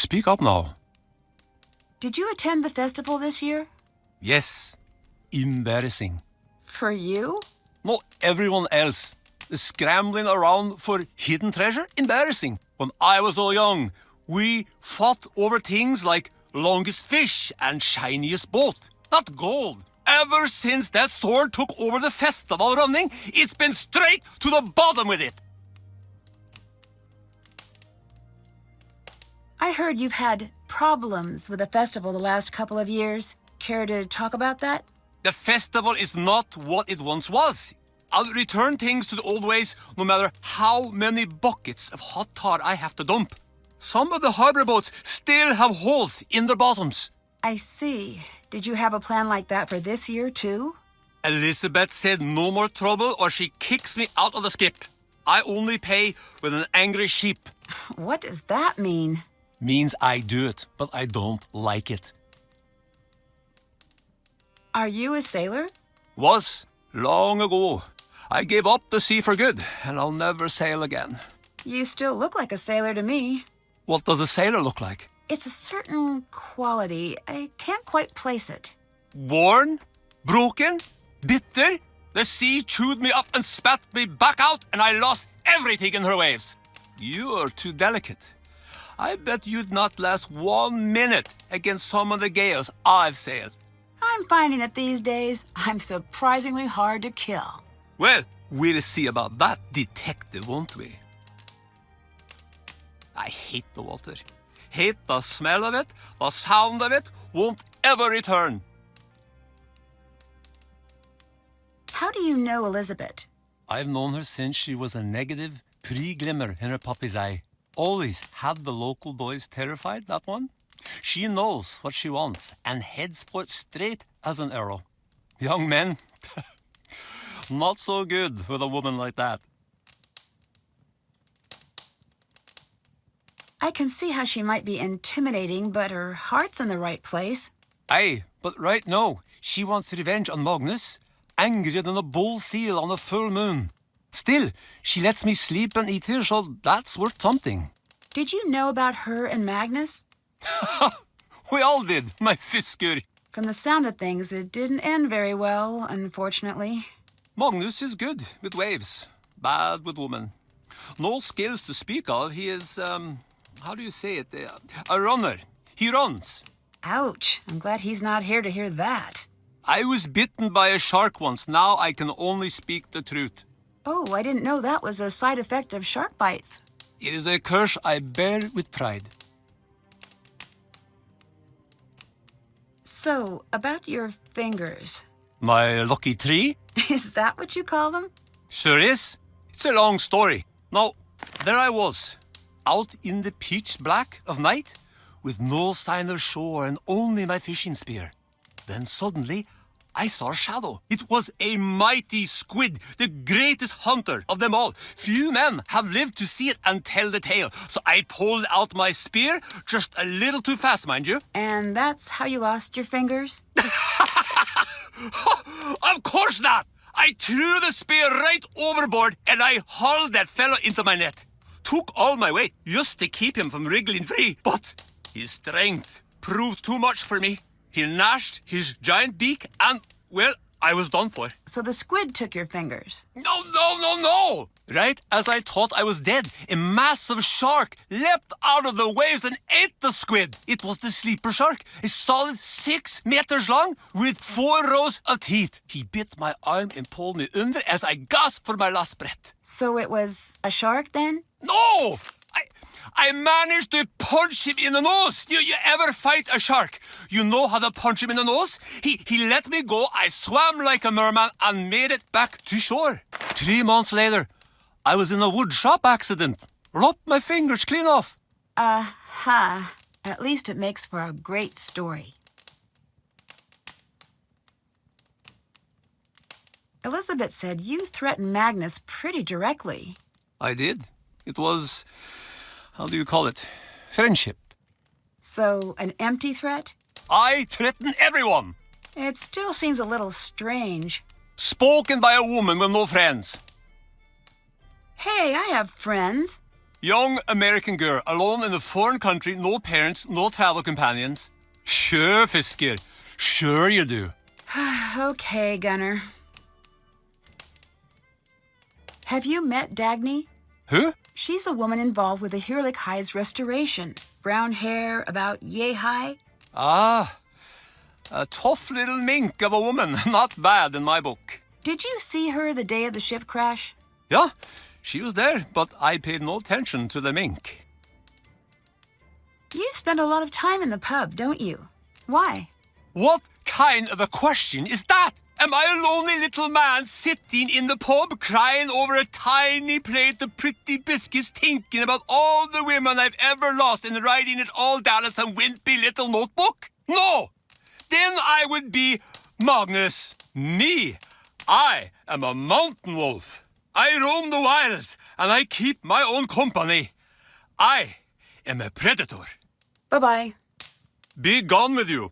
speak up now. Did you attend the festival this year? Yes. Embarrassing. For you? Not everyone else. The scrambling around for hidden treasure? Embarrassing. When I was all young, we fought over things like longest fish and shiniest boat. Not gold. Ever since that sword took over the festival running, it's been straight to the bottom with it. I heard you've had problems with the festival the last couple of years. Care to talk about that? The festival is not what it once was. I'll return things to the old ways no matter how many buckets of hot tar I have to dump. Some of the harbor boats still have holes in their bottoms. I see. Did you have a plan like that for this year, too? Elizabeth said no more trouble or she kicks me out of the skip. I only pay with an angry sheep. What does that mean? Means I do it, but I don't like it. Are you a sailor? Was long ago. I gave up the sea for good, and I'll never sail again. You still look like a sailor to me. What does a sailor look like? It's a certain quality. I can't quite place it. Worn? Broken? Bitter? The sea chewed me up and spat me back out, and I lost everything in her waves. You are too delicate. I bet you'd not last 1 minute against some of the gales I've sailed. I'm finding that these days I'm surprisingly hard to kill. Well, we'll see about that, detective, won't we? I hate the water. Hate the smell of it, the sound of it, won't ever return. How do you know Elizabeth? I've known her since she was a negative pre-glimmer in her puppy's eye. Always had the local boys terrified, that one. She knows what she wants and heads for it straight as an arrow. Young men, not so good with a woman like that. I can see how she might be intimidating, but her heart's in the right place. Aye, but right now, she wants revenge on Magnus, angrier than a bull seal on a full moon. Still, she lets me sleep and eat here, so that's worth something. Did you know about her and Magnus? We all did, my Fisker. From the sound of things, it didn't end very well, unfortunately. Magnus is good with waves, bad with women. No skills to speak of. He is, how do you say it? A runner. He runs. Ouch. I'm glad he's not here to hear that. I was bitten by a shark once. Now I can only speak the truth. Oh, I didn't know that was a side effect of shark bites. It is a curse I bear with pride. So, about your fingers. My lucky tree? Is that what you call them? Sure is. It's a long story. Now, there I was, out in the pitch black of night, with no sign of shore and only my fishing spear. Then suddenly, I saw a shadow. It was a mighty squid, the greatest hunter of them all. Few men have lived to see it and tell the tale. So I pulled out my spear, just a little too fast, mind you. And that's how you lost your fingers? Of course not! I threw the spear right overboard and I hauled that fellow into my net. Took all my weight just to keep him from wriggling free. But his strength proved too much for me. He gnashed his giant beak and, well, I was done for. So the squid took your fingers? No! Right as I thought I was dead, a massive shark leapt out of the waves and ate the squid. It was the sleeper shark, a solid 6 meters long with 4 rows of teeth. He bit my arm and pulled me under as I gasped for my last breath. So it was a shark then? No! I managed to punch him in the nose. You ever fight a shark? You know how to punch him in the nose? He let me go. I swam like a merman and made it back to shore. 3 months later, I was in a wood shop accident. Lopped my fingers clean off. Aha. At least it makes for a great story. Elizabeth said you threatened Magnus pretty directly. I did. It was, how do you call it? Friendship. So, an empty threat? I threaten everyone. It still seems a little strange. Spoken by a woman with no friends. Hey, I have friends. Young American girl, alone in a foreign country, no parents, no travel companions. Sure, Fisker. Sure you do. Okay, Gunnar. Have you met Dagny? Who? She's the woman involved with the Hirlik High's restoration. Brown hair, about yay high. Ah, a tough little mink of a woman. Not bad in my book. Did you see her the day of the ship crash? Yeah, she was there, but I paid no attention to the mink. You spend a lot of time in the pub, don't you? Why? What kind of a question is that? Am I a lonely little man sitting in the pub crying over a tiny plate of pretty biscuits thinking about all the women I've ever lost and writing it all down in some wimpy little notebook? No! Then I would be Magnus. Me. I am a mountain wolf. I roam the wilds and I keep my own company. I am a predator. Bye-bye. Be gone with you.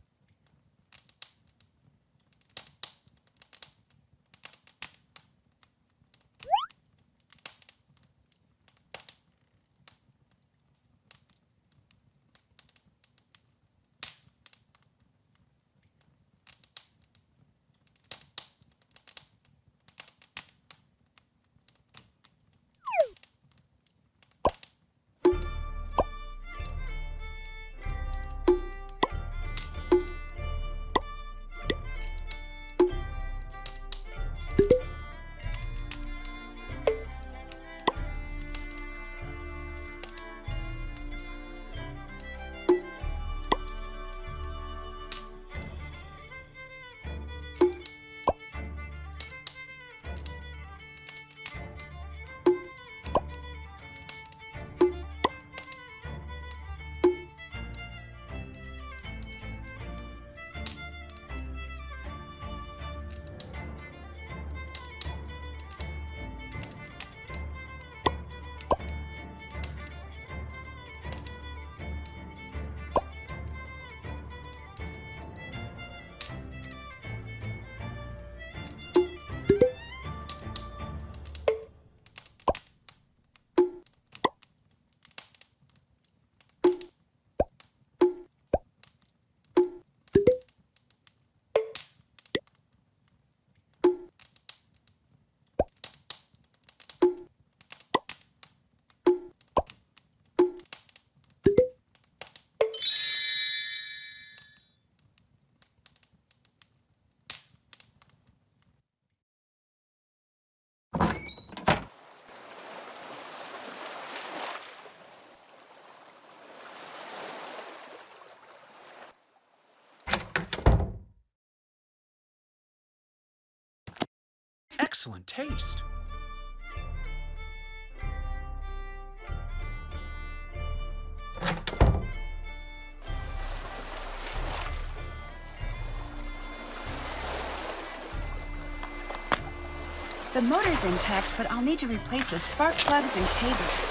Excellent taste. The motor's intact, but I'll need to replace the spark plugs and cables.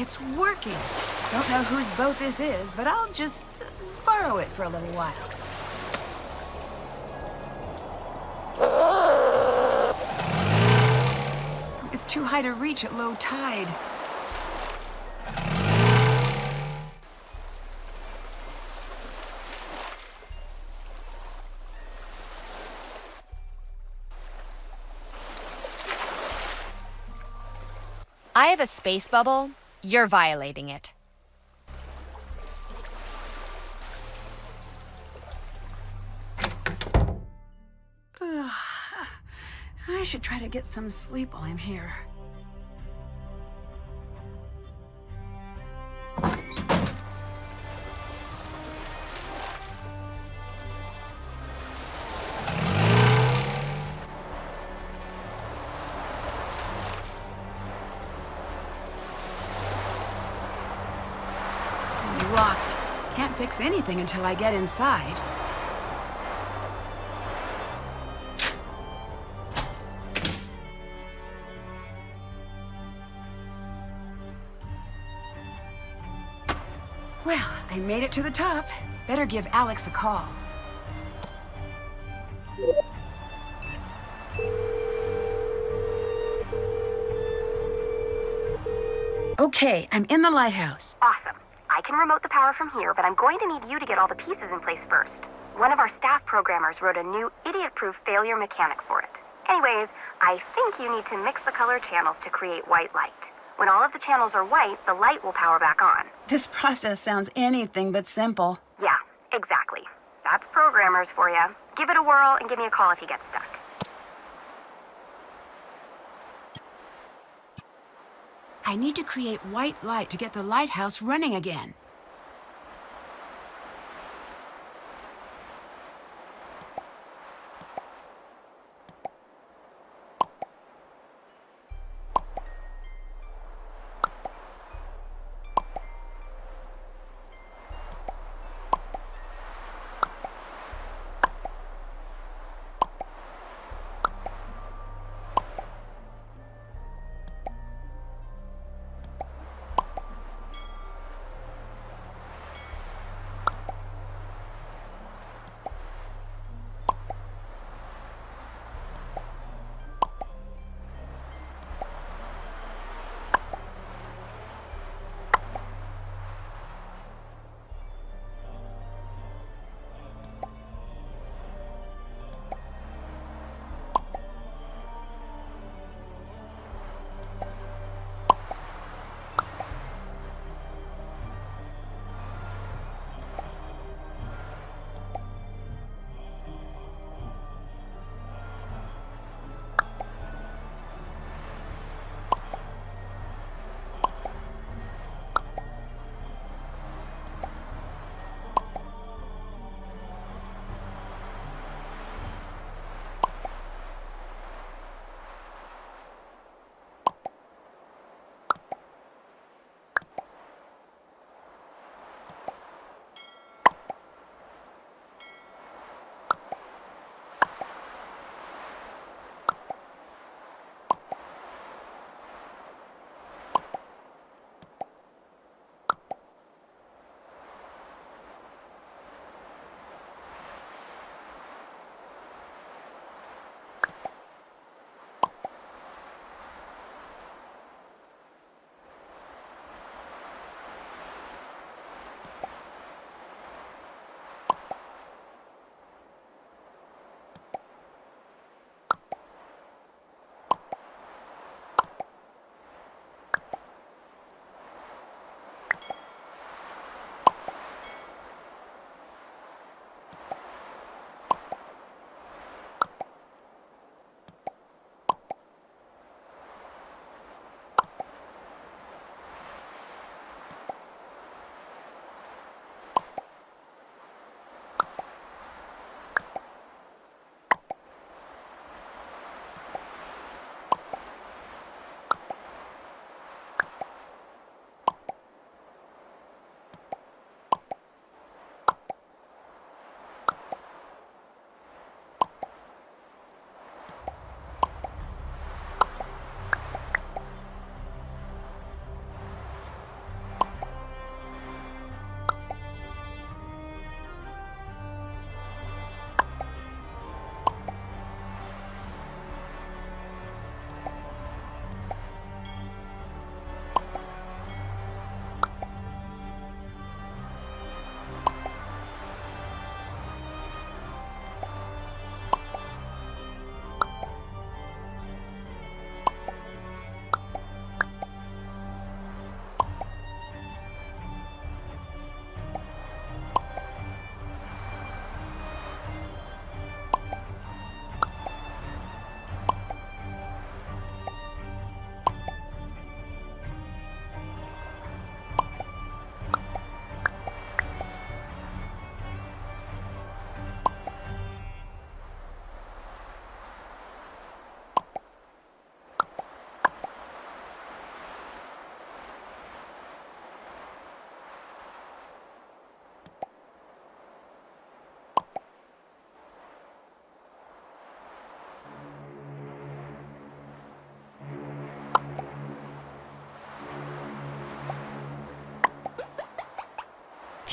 It's working. Don't know whose boat this is, but I'll just borrow it for a little while. It's too high to reach at low tide. I have a space bubble. You're violating it. I should try to get some sleep while I'm here. Locked. Can't fix anything until I get inside. Well, I made it to the top. Better give Alex a call. Okay, I'm in the lighthouse. Awesome. I can remote the power from here, but I'm going to need you to get all the pieces in place first. One of our staff programmers wrote a new idiot-proof failure mechanic for it. Anyways, I think you need to mix the color channels to create white light. When all of the channels are white, the light will power back on. This process sounds anything but simple. Yeah, exactly. That's programmers for you. Give it a whirl and give me a call if you get stuck. I need to create white light to get the lighthouse running again.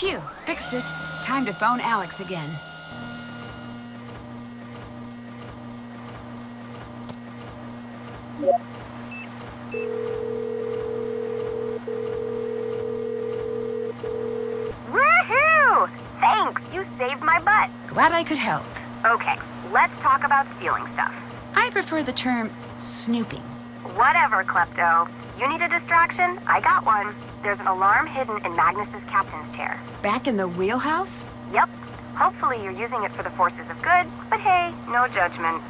Phew, fixed it. Time to phone Alex again. Woohoo! Thanks, you saved my butt. Glad I could help. Okay, let's talk about stealing stuff. I prefer the term snooping. Whatever, Klepto. You need a distraction? I got one. There's an alarm hidden in Magnus's captain's chair. Back in the wheelhouse? Yep. Hopefully you're using it for the forces of good, but hey, no judgment.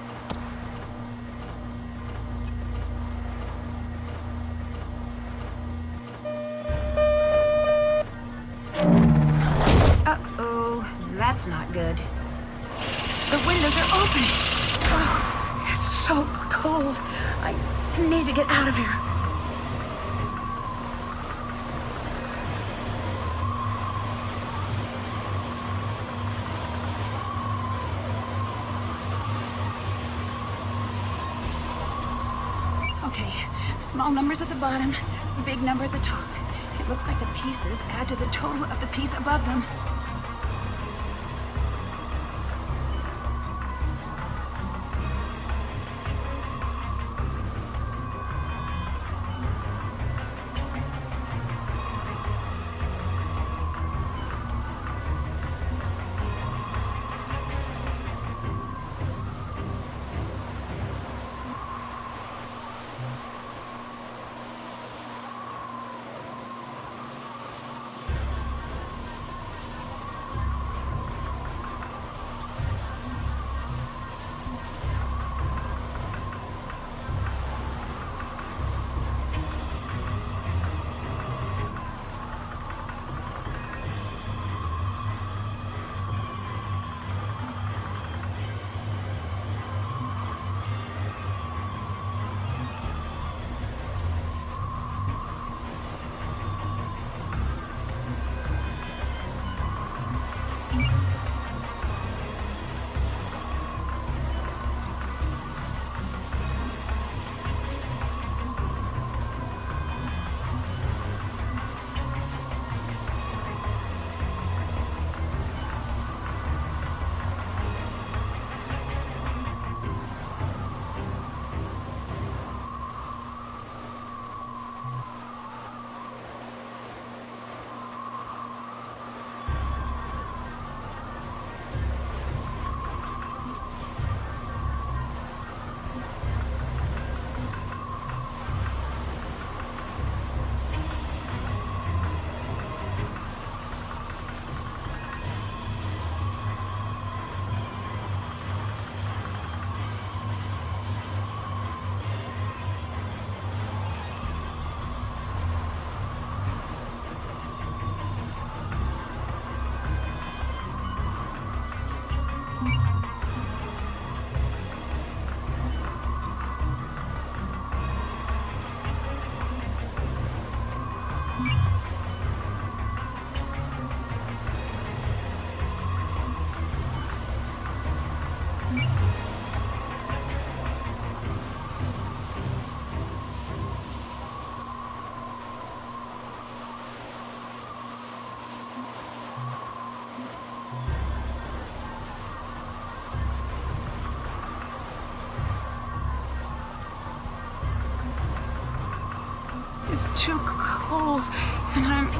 Uh-oh, that's not good. The windows are open. Oh, it's so cold. I need to get out of here. Okay, small numbers at the bottom, big number at the top. It looks like the pieces add to the total of the piece above them. It's too cold, and I'm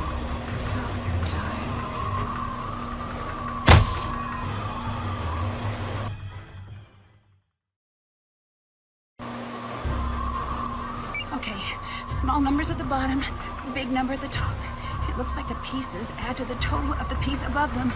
so tired. Okay, small numbers at the bottom, big number at the top. It looks like the pieces add to the total of the piece above them.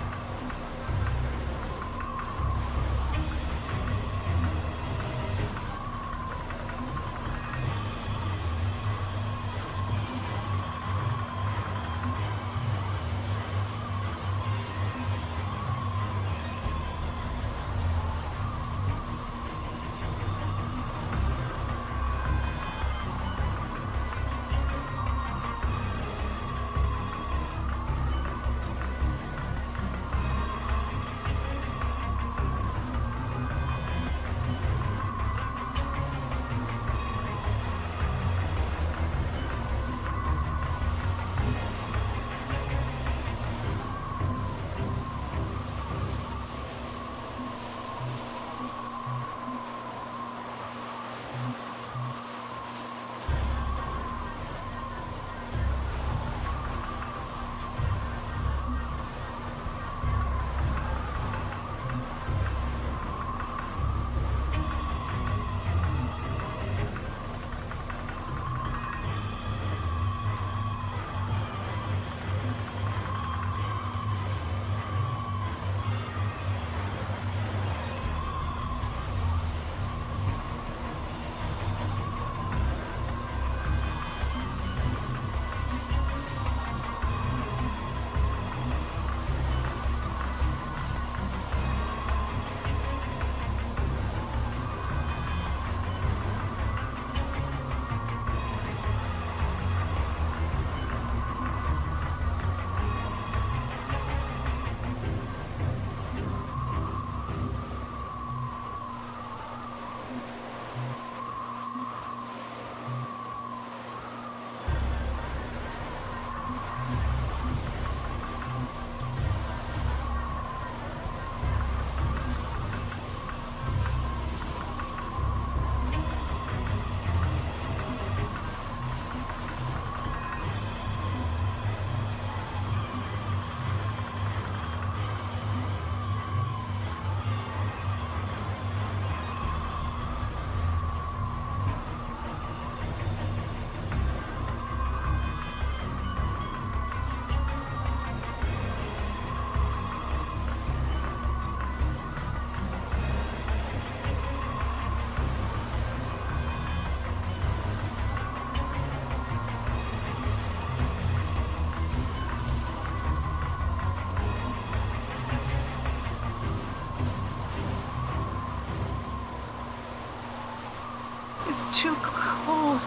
It's too cold,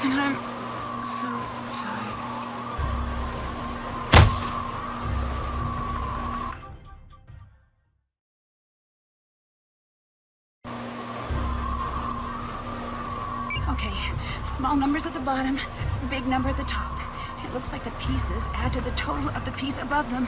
and I'm so tired. Okay, small numbers at the bottom, big number at the top. It looks like the pieces add to the total of the piece above them.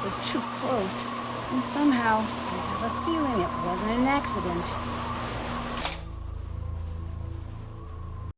Was too close. And somehow, I have a feeling it wasn't an accident.